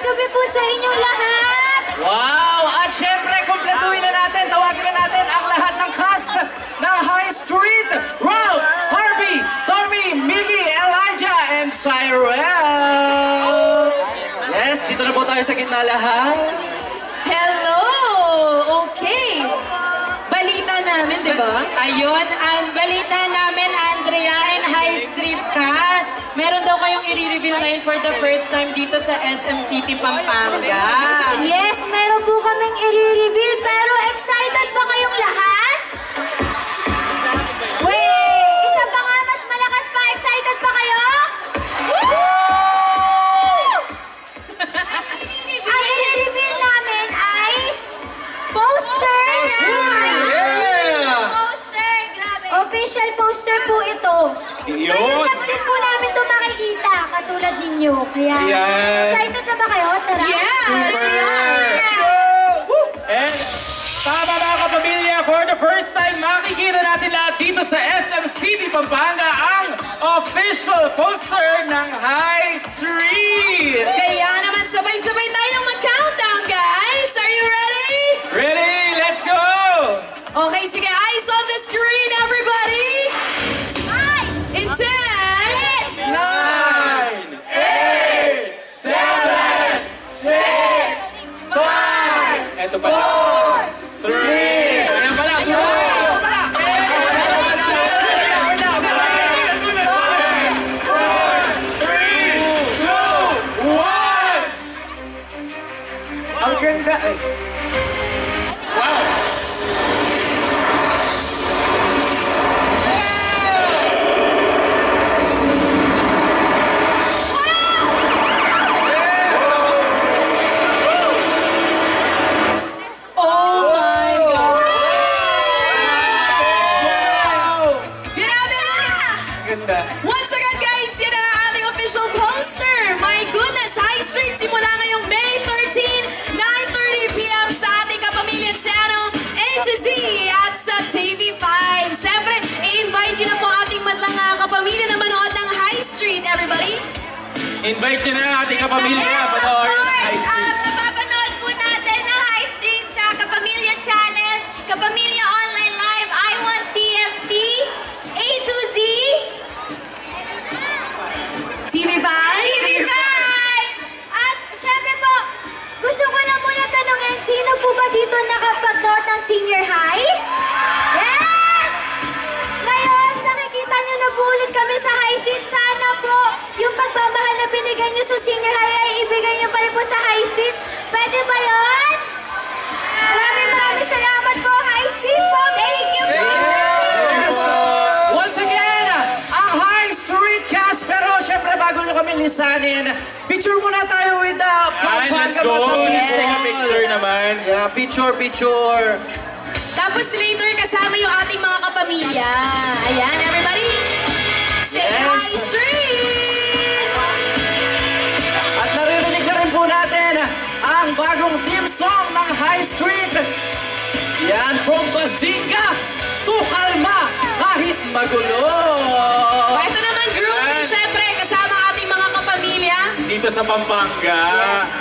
gabi po sa inyong lahat! Wow! At syempre, kumpletuhin na natin, tawagin na natin ang lahat ng cast ng High Street! Ralph, Harvey, Tommy, Miggy, Elijah, and Cyrell! Yes, dito na po tayo sa gitna lahat. Hello! Okay. Balita namin, di ba? Ayun, ang balita namin, Andrea and High Street Cast. Meron daw kayong i-reveal ngayon for the first time dito sa SM City, Pampanga. Yes, meron po kaming i-reveal, pero excited ba kayong lahat? Wait! Isa pa nga, mas malakas pa. Excited pa kayo? Ang i-reveal namin ay poster! Poster! Grabe! Official poster po ito. Ngayon lang din po namin ito makikita, katulad ninyo. Kaya, excited na ba kayo? Tara! Yes! Let's go! And tama mga kapamilya, for the first time, makikita natin lahat dito sa SM City, Pampanga, ang official poster ng High Street! Kaya naman sabay-sabay tayong mag-countdown, guys! Are you ready? Ready? Let's go! Okay, sige, eyes on the screen, everybody! In 10, 9, 8, 7, 6, 5, Eto pa. 3. Ayan pala. Ang ganda eh. Wow! oh my God! Grabe! Ganda. Once again, guys, yan ang ating official poster. My goodness, High Street simula ngayong May 13, 9:30 p.m. sa ating Kapamilya Channel A to Z at sa TV5. Siyempre, i-invite nyo na po ating madlang kapamilya na manood ng High Street, everybody. Invite nyo na ang ating kapamilya. Yes, of Panoorin ang course! High Street. Mapapanood po natin ang High Street sa Kapamilya Channel, Kapamilya Online Live, I Want TFC, A to Z, TV5. TV5! At syempre po, gusto ko lang muna tanongin, sino po ba dito nakapag-note ng senior high? Yes! Ngayon, nakikita nyo na po ulit kami sa High Street. Sana po, yung pagmamahal na binigay nyo sa senior high ay ibigay nyo pa rin po sa High Street. Pwede ba yun? Maraming salamat po, High Street po. Thank you po! Yes! Once again, ang High Street Cast. Pero syempre, bago nyo kami lisanin, picture muna tayo with the Fine, let's go. Let's take a picture naman. Yeah, picture. Tapos later, kasama yung ating mga kapamilya. Ayan, everybody. Say Yes. High Street! At naririnig na rin po natin ang bagong theme song ng High Street. Yan, from Bazinga to Kalma, kahit magulo. O, ito naman group, syempre, kasama ang ating mga kapamilya. Dito sa Pampanga. Yes.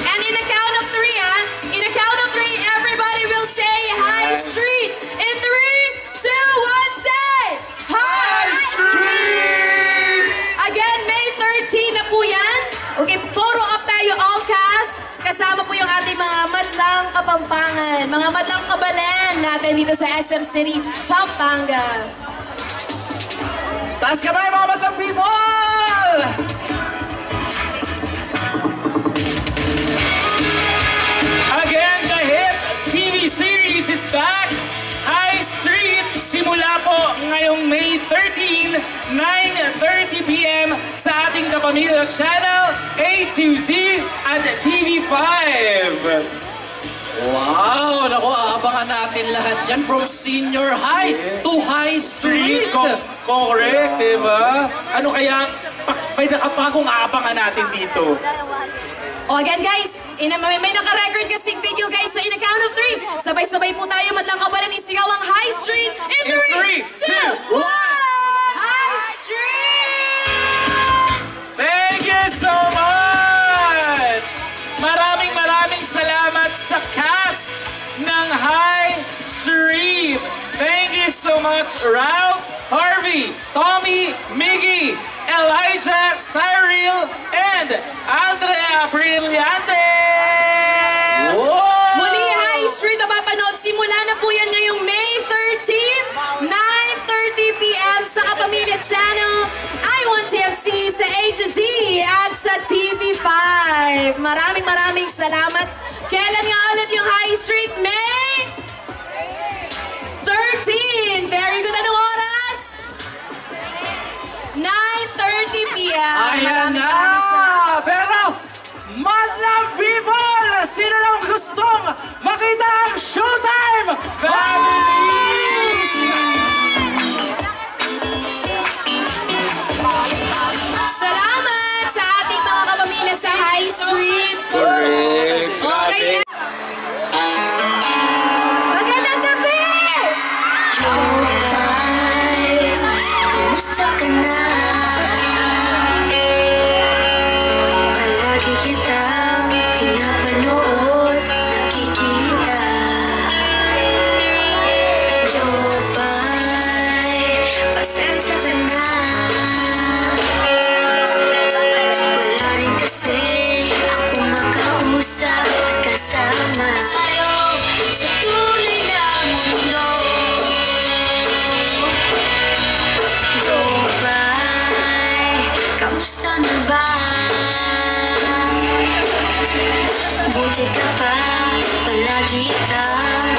And in a count of 3, in a count of 3, everybody will say High Street. In 3, 2, 1, say High Street! Again, May 13 na po yan. Okay, photo up tayo, all cast. Kasama po yung ating mga madlang kapampangan, mga madlang kabalen natin dito sa SM City, Pampanga. Taas kamay mga batang people! Again, the hit TV series is back. High Street, simula po ngayong May 13, 9:30 p.m. sa ating Kapamilya Channel A to Z at TV5. Wow! Naku, aabangan natin lahat yan from senior high to high street. Correct, di ba? Ano kaya may nakapagong aabangan natin dito? O again guys, may naka-record kasing video guys. So in a count of 3, sabay-sabay po tayo madlang kabalan isigaw ang High Street. In 3, 2, 1! High Street! Thank you so much! much, Ralph, Harvey, Tommy, Miggy, Elijah, Cyril, and Andrea Brillantes! Muli, High Street na papanood. Simula na po yan ngayong May 13, 9:30 p.m. sa Kapamilya Channel, I1TFC, sa A to Z, at sa TV5. Maraming salamat. Kailan nga ulit yung High Street? May 13. Very good. Anong oras? 9:30 p.m. Ayan na! salamat. Pero, madlang people! Sino lang gustong makita ang showtime? Families! Salamat sa ating mga kapamilya sa High Street. Correct. Okay na. Magandang gabi! Jokay, kumusta ka na? Palagi kitang pinapanood, nakikita. Jokay, pasensya ka na. Wala rin kasi ako makausap at kasama tayo sa tunay na mundo. Jokay, kamusta na ba? Buti ka pa, palagi kang